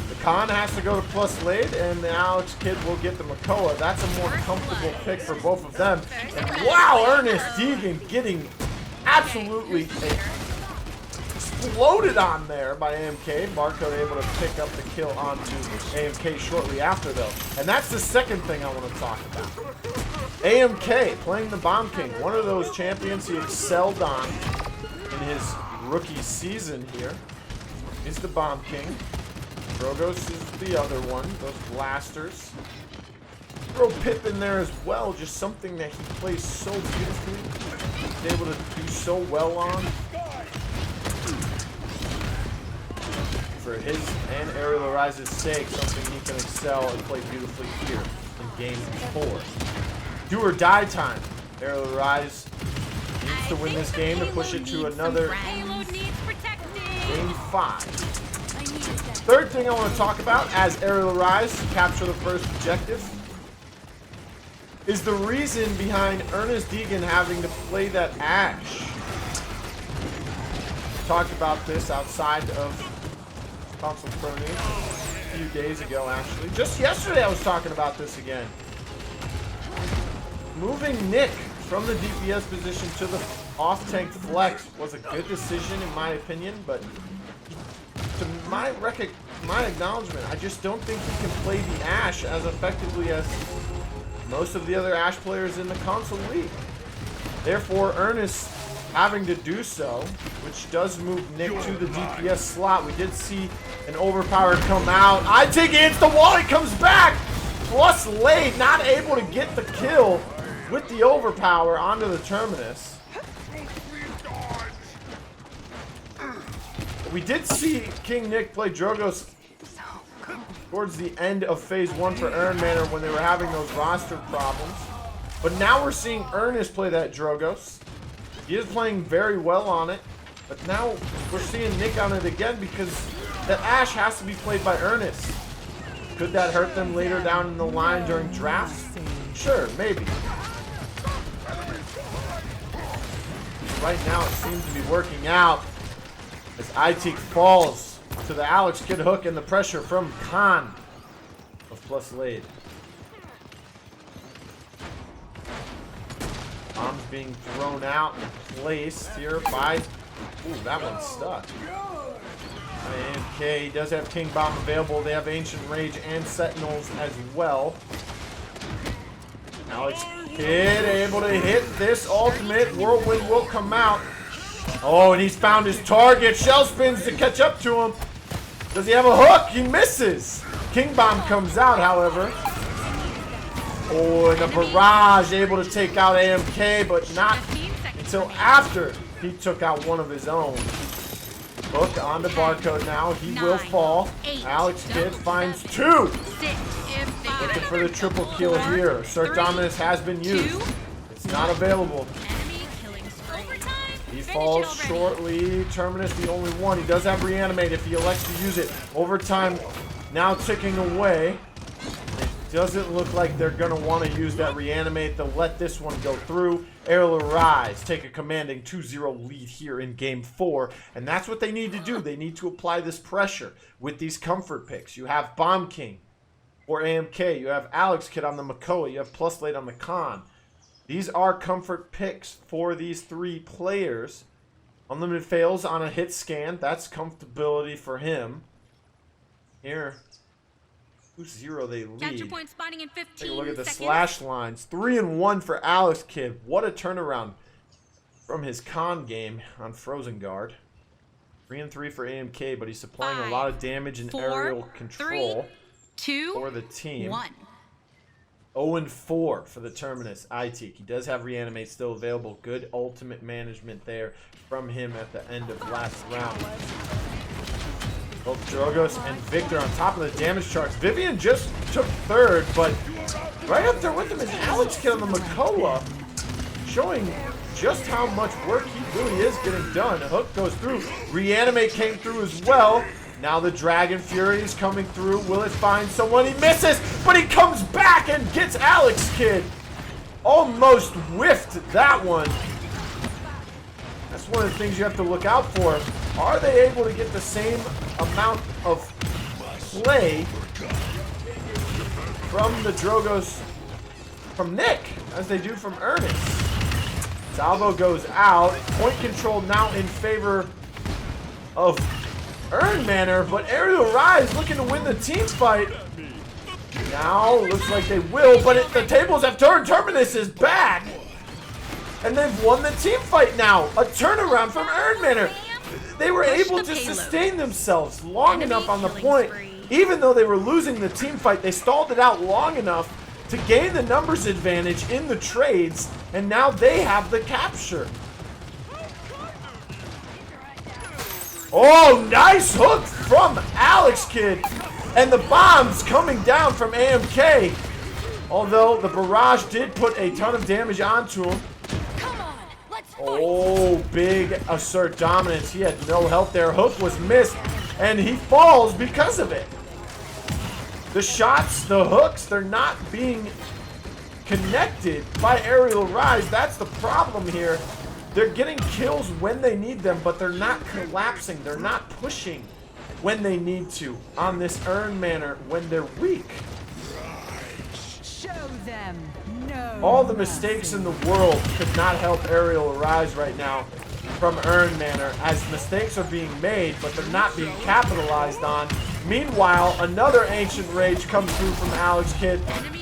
The Con has to go to PlusLaid, and the Alex Kid will get the Makoa. That's a more comfortable pick for both of them. And wow, Urnxssdegen getting absolutely exploded on there by AMK. Nbarrcode able to pick up the kill onto AMK shortly after, though. And that's the second thing I want to talk about. AMK playing the Bomb King, one of those champions he excelled on in his rookie season here. Is the Bomb King. Drogos is the other one, those blasters. Throw Pip in there as well, just something that he plays so beautifully. He's able to do so well on. For his and Arial Arise's sake, something he can excel and play beautifully here in game 4. Do or die time. Arial Arise needs to win this game to push it to another Payload needs protecting. game 5. Third thing I want to talk about as Arial Arise capture the first objective is the reason behind Urnxssdegen having to play that Ashe. Talked about this outside of ConsoleProNews a few days ago, actually. Just yesterday I was talking about this again. Moving Nick from the DPS position to the off-tank flex was a good decision in my opinion, but to my acknowledgement, I just don't think he can play the Ashe as effectively as most of the other Ashe players in the console league. Therefore, Urnxss having to do so, which does move Nick to the DPS slot. We did see an overpower come out. iTeeeck hits the wall, he comes back! PlusLaid not able to get the kill with the overpower onto the Terminus. We did see King Nick play Drogos towards the end of phase 1 for Ehrenmanner when they were having those roster problems. But now we're seeing Urnxss play that Drogos. He is playing very well on it, but now we're seeing Nick on it again because the Ashe has to be played by Urnxss. Could that hurt them later down in the line during drafts? Sure, maybe. Right now it seems to be working out as iTeeeck falls to the Alex Kid hook and the pressure from Khan of PlusLaid. Bombs being thrown out and placed here by... Ooh, that one's stuck. AMK does have King Bomb available. They have Ancient Rage and Sentinels as well. Alex Kid able to hit this ultimate. Whirlwind will come out. Oh, and he's found his target. Shell spins to catch up to him. Does he have a hook? He misses. King Bomb comes out, however. Oh, and a barrage able to take out AMK, but not until after he took out one of his own. Hook on the Nbarrcode now. He will 9, fall. 8, Alex Kidd double finds 7, 2. 6, if they Looking get for the triple kill 4, here. Assert 3, dominance has been used. 2, It's not available. enemy killing spree. Overtime. He Finish it falls already. shortly. Terminus the only one. He does have reanimate if he elects to use it. Overtime now ticking away. It doesn't look like they're going to want to use that reanimate. They'll let this one go through. Arial Arise take a commanding 2-0 lead here in Game 4. And that's what they need to do. They need to apply this pressure with these comfort picks. You have Bomb King or AMK. You have Alex Kidd on the Makoa. You have PlusLaid on the Con. These are comfort picks for these 3 players. UnlimitedFails on a hit scan. That's comfortability for him. Here, 2-0 they lead. Capture point spawning in 15 Take a look at the seconds. slash lines. 3-1 for Alex Kidd. What a turnaround from his Con game on Frozen Guard. 3-3 for AMK, but he's supplying a lot of damage and 4, aerial control 3, 2, for the team. 1. 0-4 for the Terminus, iTeeeck. He does have reanimate still available. Good ultimate management there from him at the end of last round. Both Drogos and Victor on top of the damage charts. Vivian just took 3rd, but right up there with him is Alex Kidd on the Makoa, showing just how much work he really is getting done. Hook goes through. Reanimate came through as well. Now the Dragon Fury is coming through. Will it find someone? He misses, but he comes back and gets Alex Kidd. Almost whiffed that one. That's one of the things you have to look out for. Are they able to get the same amount of play from the Drogos, from Nick, as they do from Urnxssdegen? Salvo goes out. Point control now in favor of Ehrenmanner, but Arial Arise looking to win the team fight. Now, looks like they will, but the tables have turned. Terminus is back. And they've won the team fight now. A turnaround from Ehrenmanner. They were able to sustain themselves long enough on the point. Even though they were losing the team fight, they stalled it out long enough to gain the numbers advantage in the trades, and now they have the capture. Oh, nice hook from Alex Kidd. And the bombs coming down from AMK. Although the barrage did put a ton of damage onto him. Oh, big assert dominance. He had no help there. Hook was missed, and he falls because of it. The shots, the hooks, they're not being connected by Arial Arise. That's the problem here. They're getting kills when they need them, but they're not collapsing. They're not pushing when they need to on this Ehrenmanner when they're weak. Show them no. All the mistakes in the world could not help Arial Arise right now from Ehrenmanner, as mistakes are being made, but they're not being capitalized on. Meanwhile, another Ancient Rage comes through from Alex Kidd.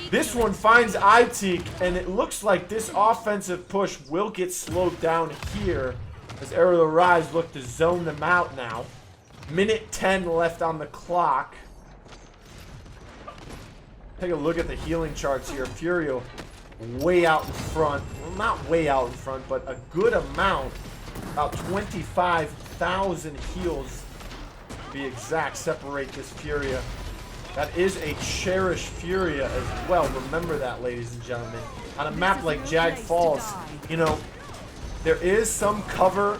This one finds iTeeeck, and it looks like this offensive push will get slowed down here as Arial Arise look to zone them out now. Minute 10 left on the clock. Take a look at the healing charts here. Furio way out in front. Well, not way out in front, but a good amount. About 25,000 heals, to be exact, separate this Furia. That is a cherished Furia as well. Remember that, ladies and gentlemen. On a map like Jag Falls, you know, there is some cover,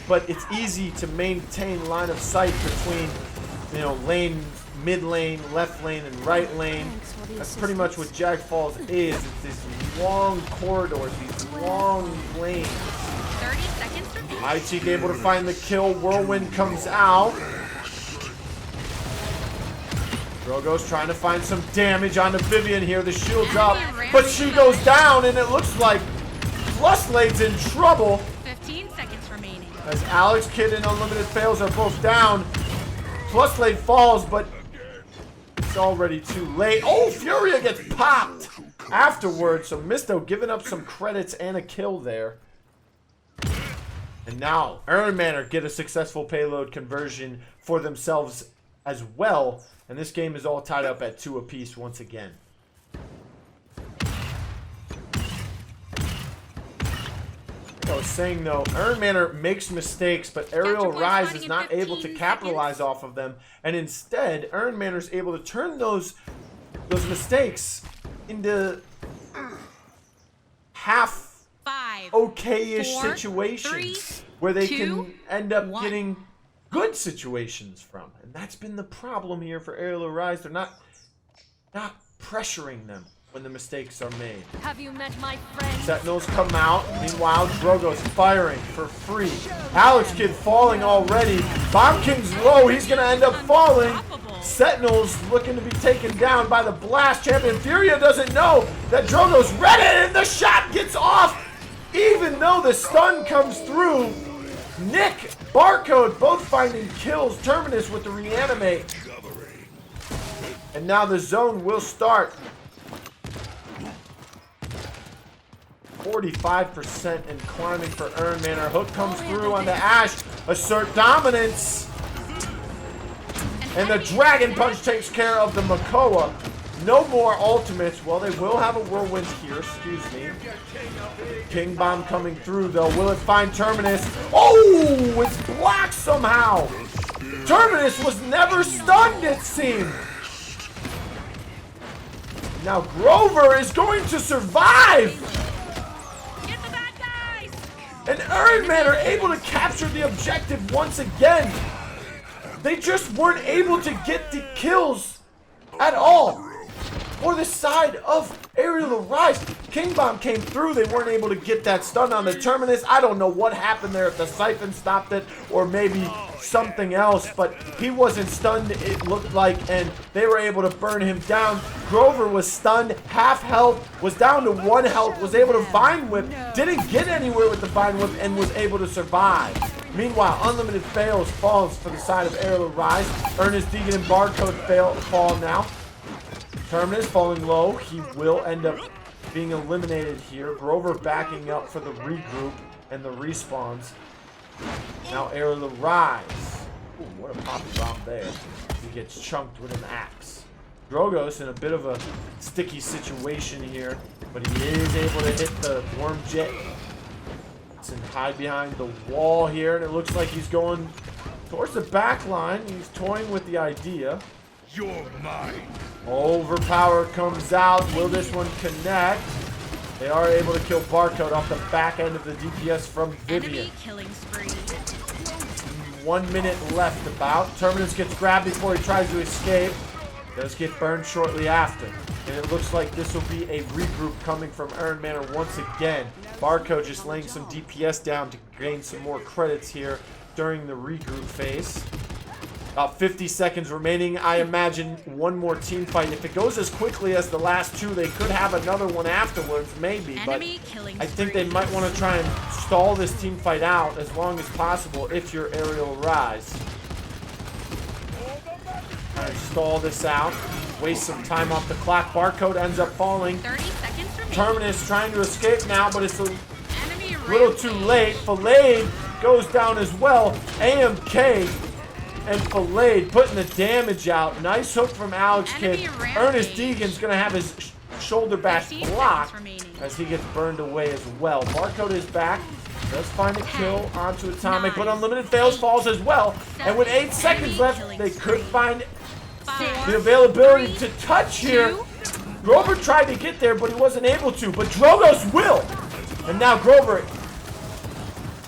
but it's easy to maintain line of sight between, you know, lane, mid lane, left lane, and right lane. That's pretty much what Jag Falls is. It's these long corridors, these long lanes. 30 seconds remaining. iTeeeck able to find the kill. Whirlwind comes out. Drogos trying to find some damage onto Vivian here. The shield's up, but she goes down, and it looks like PlusLaid's in trouble. 15 seconds remaining. As Alex Kidd and UnlimitedFails are both down. PlusLaid falls, but it's already too late. Oh, Furia gets popped afterwards. So Mystooo giving up some credits and a kill there. And now Ehrenmanner get a successful payload conversion for themselves as well. And this game is all tied up at 2 apiece once again. was saying though, Ehrenmanner makes mistakes, but Arial Arise is not able to capitalize off of them, and instead, Ehrenmanner is able to turn those mistakes into half okay-ish situations where they can end up getting good situations from, and that's been the problem here for Arial Arise. They're not pressuring them when the mistakes are made. Have you met my friend? Sentinels come out. Meanwhile, Drogo's firing for free. iTeeeck falling already. Bomb King's low. He's going to end up falling. Sentinels looking to be taken down by the blast. Champion Furia doesn't know that Drogo's ready, and the shot gets off. Even though the stun comes through, Nick, Nbarrcode both finding kills. Terminus with the reanimate. And now the zone will start. 45% and climbing for Ehrenmanner. Hook comes through on the Ashe. Assert dominance. And the Dragon Punch takes care of the Makoa. No more ultimates. Well, they will have a whirlwind here. Excuse me. King Bomb coming through, though. Will it find Terminus? Oh, it's blocked somehow. Terminus was never stunned, it seemed. Now Grover is going to survive. And Ehrenmanner able to capture the objective once again. They just weren't able to get the kills at all. For the side of Arial Arise, King Bomb came through. They weren't able to get that stun on the Terminus. I don't know what happened there, if the Siphon stopped it or maybe something else, but he wasn't stunned, it looked like, and they were able to burn him down. Grover was stunned, half health, was down to 1 health, was able to Vine Whip, didn't get anywhere with the Vine Whip, and was able to survive. Meanwhile, UnlimitedFails falls for the side of Arial Arise. Urnxssdegen and Nbarrcode fall now. Terminus falling low. He will end up being eliminated here. Grover backing up for the regroup and the respawns. Now Arial Arise. Ooh, what a poppy bomb there. He gets chunked with an axe. Drogo's in a bit of a sticky situation here, but he is able to hit the Worm Jet and hide behind the wall here, and it looks like he's going towards the back line. He's toying with the idea. You're mine. Overpower comes out. Will this one connect? They are able to kill Nbarrcode off the back end of the DPS from Vivian. Enemy killing spree. 1 minute left about. Terminus gets grabbed before he tries to escape. Does get burned shortly after. And it looks like this will be a regroup coming from Ehrenmanner once again. Nbarrcode just laying some DPS down to gain some more credits here during the regroup phase. About 50 seconds remaining. I imagine one more team fight. If it goes as quickly as the last two, they could have another one afterwards, maybe. But I think they might want to try and stall this team fight out as long as possible if you're Arial Arise. Try and stall this out. Waste some time off the clock. Nbarrcode ends up falling. 30 seconds remaining. Terminus trying to escape now, but it's a little too late. Falade goes down as well. AMK and Falade putting the damage out. Nice hook from iTeeeck. Urnxssdegen's going to have his shoulder bash blocked as he gets burned away as well. Nbarrcode is back. Does find a kill onto Atomic, but UnlimitedFails falls as well. And with 8 seconds left, they could find the availability to touch here. Grover tried to get there, but he wasn't able to. But Drogo's will. And now Grover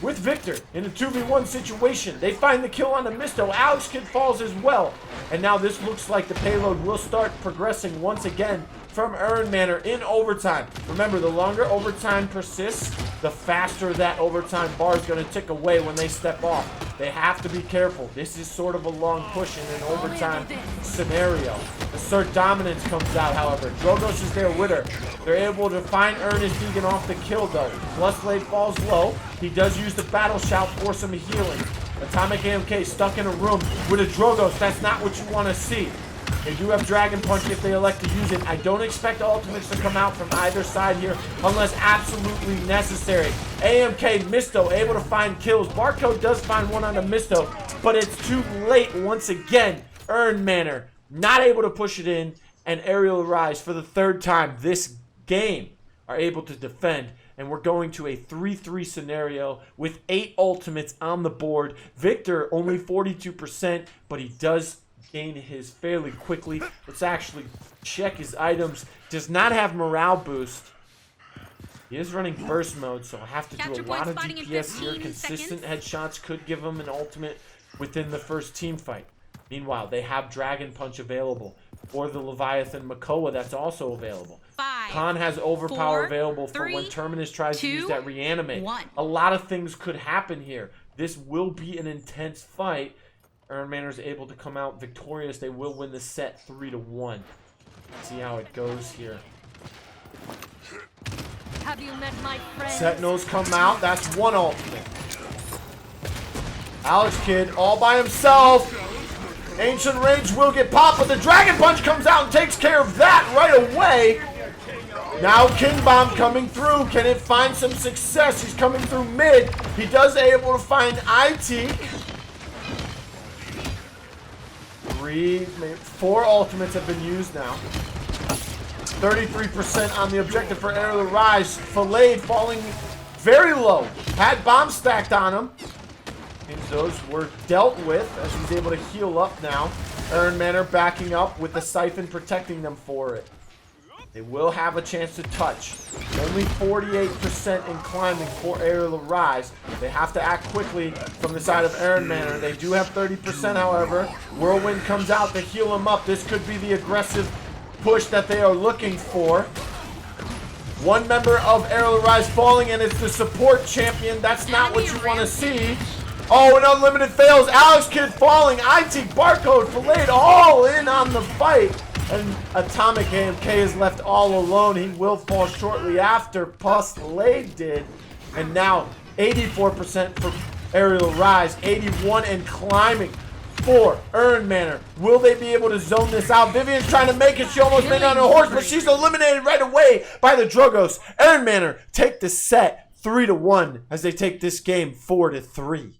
with Victor in a 2v1 situation. They find the kill on the Mystooo. Mystooo falls as well. And now this looks like the payload will start progressing once again from Ehrenmanner in overtime. Remember, the longer overtime persists, the faster that overtime bar is going to tick away when they step off. They have to be careful. This is sort of a long push in an overtime scenario. Assert dominance comes out, however. Drogos is there with her. They're able to find Urnxssdegen off the kill, though. PlusLaid falls low. He does use the battle shout for some healing. Atomic AMK stuck in a room with a Drogos. That's not what you want to see. They do have Dragon Punch if they elect to use it. I don't expect ultimates to come out from either side here unless absolutely necessary. AMK, Mystooo able to find kills. Nbarrcode does find one on the Mystooo, but it's too late once again. Ehrenmanner not able to push it in, and Arial Arise for the third time this game are able to defend and we're going to a 3-3 scenario with 8 ultimates on the board. Victor only 42%, but he does gain his fairly quickly. Let's actually check his items. Does not have morale boost. He is running burst mode, so I'll have to do a lot of DPS here. Consistent headshots could give him an ultimate within the first team fight. Meanwhile, they have Dragon Punch available. Or the Leviathan Makoa that's also available. 5, Khan has Overpower 4, available for 3, when Terminus tries to use 2, that Reanimate. 1. A lot of things could happen here. This will be an intense fight. Ehrenmanner is able to come out victorious. They will win the set 3-1. See how it goes here. Have you met my friend? Sentinels come out. That's one ultimate. Alex Kidd all by himself. Ancient Rage will get popped, but the Dragon Punch comes out and takes care of that right away. Now King Bomb coming through. Can it find some success? He's coming through mid. He does able to find iTeeeck. 4 ultimates have been used now. 33% on the objective for Arial Arise. Falade falling very low. Had bombs stacked on him. Seems those were dealt with as he's able to heal up now. Ehrenmanner backing up with the Siphon protecting them for it. They will have a chance to touch. Only 48% in climbing for Arial Arise. They have to act quickly from the side of Ehrenmanner. They do have 30%, however. Whirlwind comes out to heal him up. This could be the aggressive push that they are looking for. One member of Arial Arise falling, and it's the support champion. That's not what you want to see. Oh, and UnlimitedFails. Alex Kidd falling. iTeeeck, Nbarrcode, Falade, all in on the fight. And Atomic AMK is left all alone. He will fall shortly after. PlusLaid did. And now 84% for Arial Arise. 81 and climbing for Ehrenmanner. Will they be able to zone this out? Vivian's trying to make it. She almost made it on her horse, but she's eliminated right away by the Drogos. Ehrenmanner take the set 3-1 as they take this game 4-3.